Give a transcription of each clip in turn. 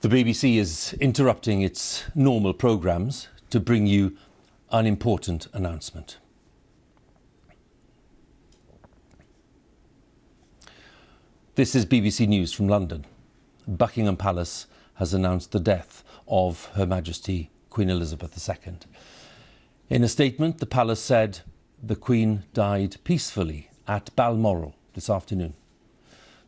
The BBC is interrupting its normal programmes to bring you an important announcement. This is BBC News from London. Buckingham Palace has announced the death of Her Majesty Queen Elizabeth II. In a statement, the palace said the Queen died peacefully at Balmoral this afternoon.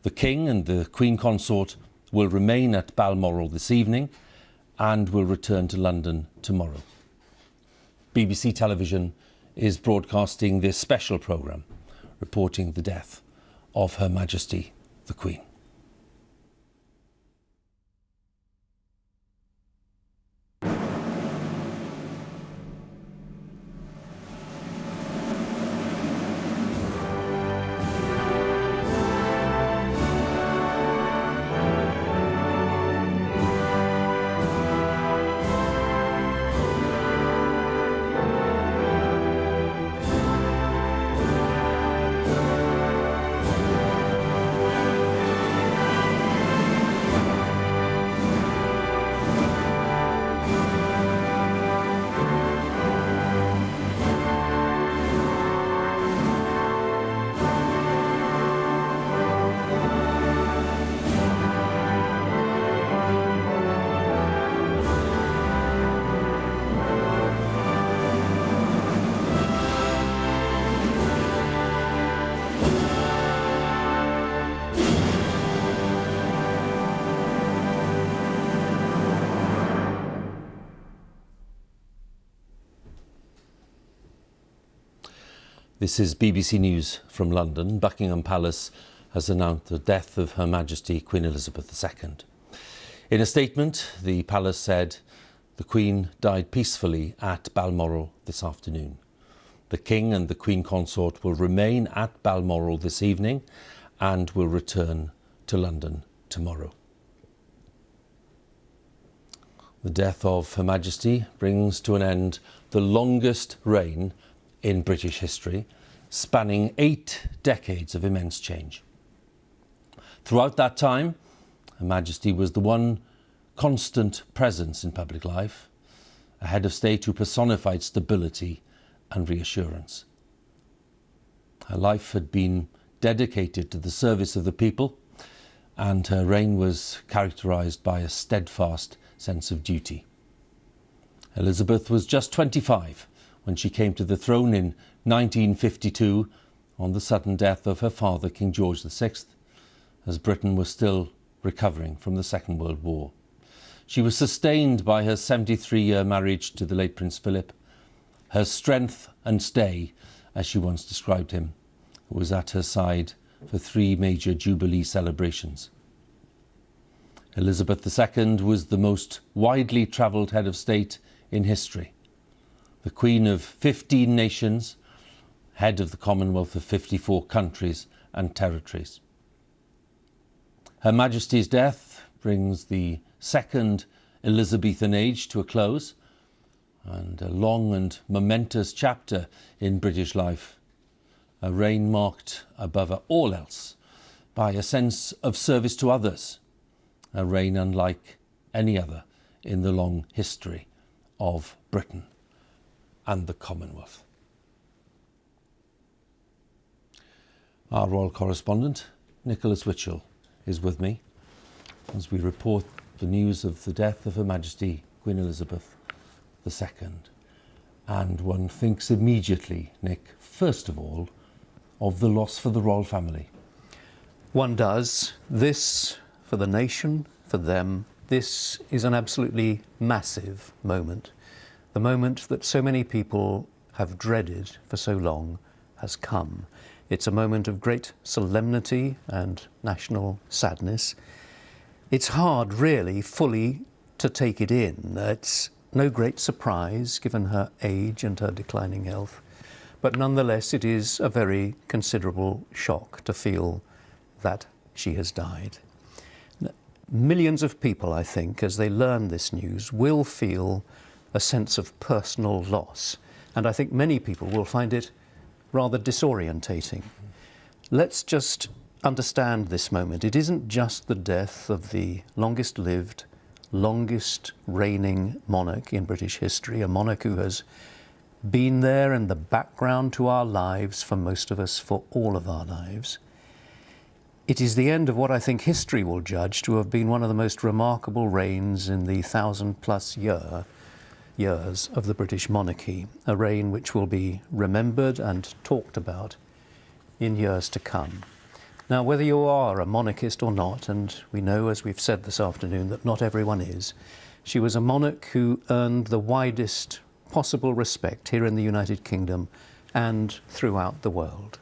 The King and the Queen Consort will remain at Balmoral this evening and will return to London tomorrow. BBC Television is broadcasting this special programme reporting the death of Her Majesty the Queen. This is BBC News from London. Buckingham Palace has announced the death of Her Majesty Queen Elizabeth II. In a statement, the palace said the Queen died peacefully at Balmoral this afternoon. The King and the Queen Consort will remain at Balmoral this evening and will return to London tomorrow. The death of Her Majesty brings to an end the longest reign in British history, spanning 8 decades of immense change. Throughout that time, Her Majesty was the one constant presence in public life, a head of state who personified stability and reassurance. Her life had been dedicated to the service of the people, and her reign was characterised by a steadfast sense of duty. Elizabeth was just 25 when she came to the throne in 1952 on the sudden death of her father, King George VI, as Britain was still recovering from the Second World War. She was sustained by her 73-year marriage to the late Prince Philip, her strength and stay, as she once described him, who was at her side for 3 major Jubilee celebrations. Elizabeth II was the most widely travelled head of state in history, the Queen of 15 nations, head of the Commonwealth of 54 countries and territories. Her Majesty's death brings the second Elizabethan age to a close and a long and momentous chapter in British life, a reign marked above all else by a sense of service to others, a reign unlike any other in the long history of Britain and the Commonwealth. Our royal correspondent, Nicholas Witchell, is with me as we report the news of the death of Her Majesty Queen Elizabeth II. And one thinks immediately, Nick, first of all, of the loss for the royal family. One does. This, for the nation, for them, this is an absolutely massive moment. The moment that so many people have dreaded for so long has come. It's a moment of great solemnity and national sadness. It's hard, really, fully to take it in. It's no great surprise, given her age and her declining health. But nonetheless, it is a very considerable shock to feel that she has died. Millions of people, I think, as they learn this news, will feel a sense of personal loss. And I think many people will find it rather disorientating. Let's just understand this moment. It isn't just the death of the longest lived, longest reigning monarch in British history, a monarch who has been there in the background to our lives for most of us, for all of our lives. It is the end of what I think history will judge to have been one of the most remarkable reigns in the 1,000-plus years of the British monarchy, a reign which will be remembered and talked about in years to come. Now, whether you are a monarchist or not, and we know, as we've said this afternoon, that not everyone is, she was a monarch who earned the widest possible respect here in the United Kingdom and throughout the world.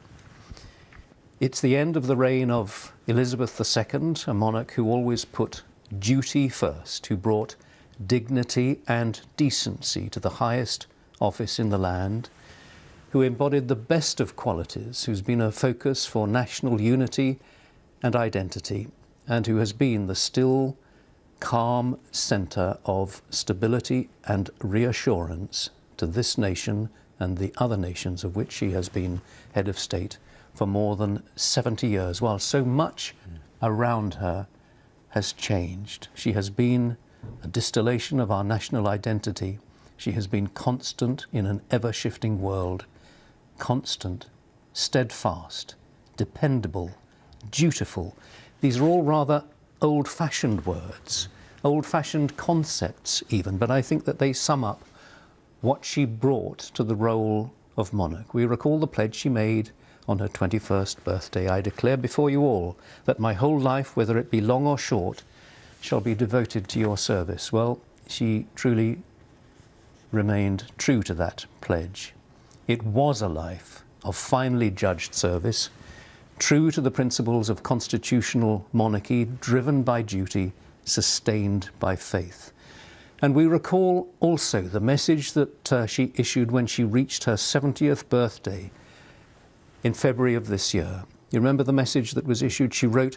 It's the end of the reign of Elizabeth II, a monarch who always put duty first, who brought dignity and decency to the highest office in the land, who embodied the best of qualities, who's been a focus for national unity and identity, and who has been the still, calm centre of stability and reassurance to this nation and the other nations of which she has been head of state for more than 70 years, while so much around her has changed. She has been a distillation of our national identity. She has been constant in an ever-shifting world, constant, steadfast, dependable, dutiful. These are all rather old-fashioned words, old-fashioned concepts even, but I think that they sum up what she brought to the role of monarch. We recall the pledge she made on her 21st birthday. I declare before you all that my whole life, whether it be long or short, shall be devoted to your service. Well, she truly remained true to that pledge. It was a life of finely judged service, true to the principles of constitutional monarchy, driven by duty, sustained by faith. And we recall also the message that she issued when she reached her 70th birthday in February of this year. You remember the message that was issued? She wrote,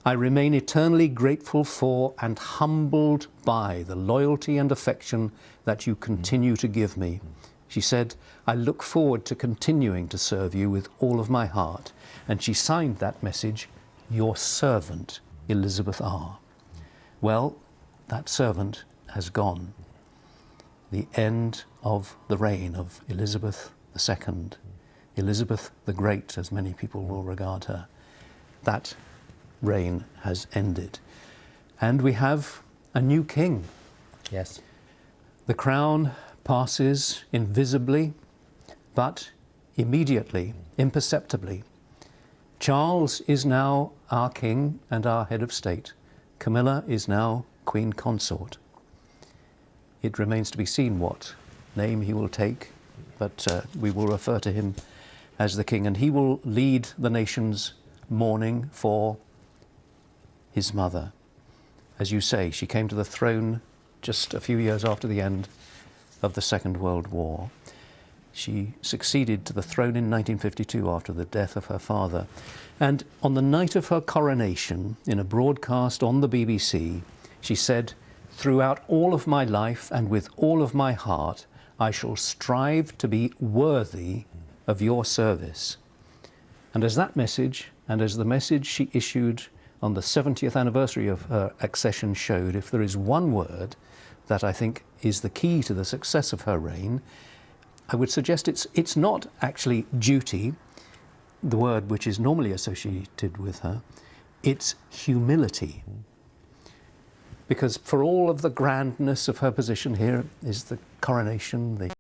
"I remain eternally grateful for and humbled by the loyalty and affection that you continue to give me." She said, "I look forward to continuing to serve you with all of my heart." And she signed that message, "Your servant, Elizabeth R." Well, that servant has gone. The end of the reign of Elizabeth II. Elizabeth the Great, as many people will regard her. That reign has ended. And we have a new king. Yes. The crown passes invisibly, but immediately, imperceptibly. Charles is now our king and our head of state. Camilla is now queen consort. It remains to be seen what name he will take, but we will refer to him as the king, and he will lead the nation's mourning for his mother. As you say, she came to the throne just a few years after the end of the Second World War. She succeeded to the throne in 1952 after the death of her father. And on the night of her coronation, in a broadcast on the BBC, she said, "Throughout all of my life and with all of my heart, I shall strive to be worthy of your service." And as that message, and as the message she issued on the 70th anniversary of her accession showed, if there is one word that I think is the key to the success of her reign, I would suggest it's not actually duty, the word which is normally associated with her, it's humility. Because for all of the grandness of her position, here is the coronation, the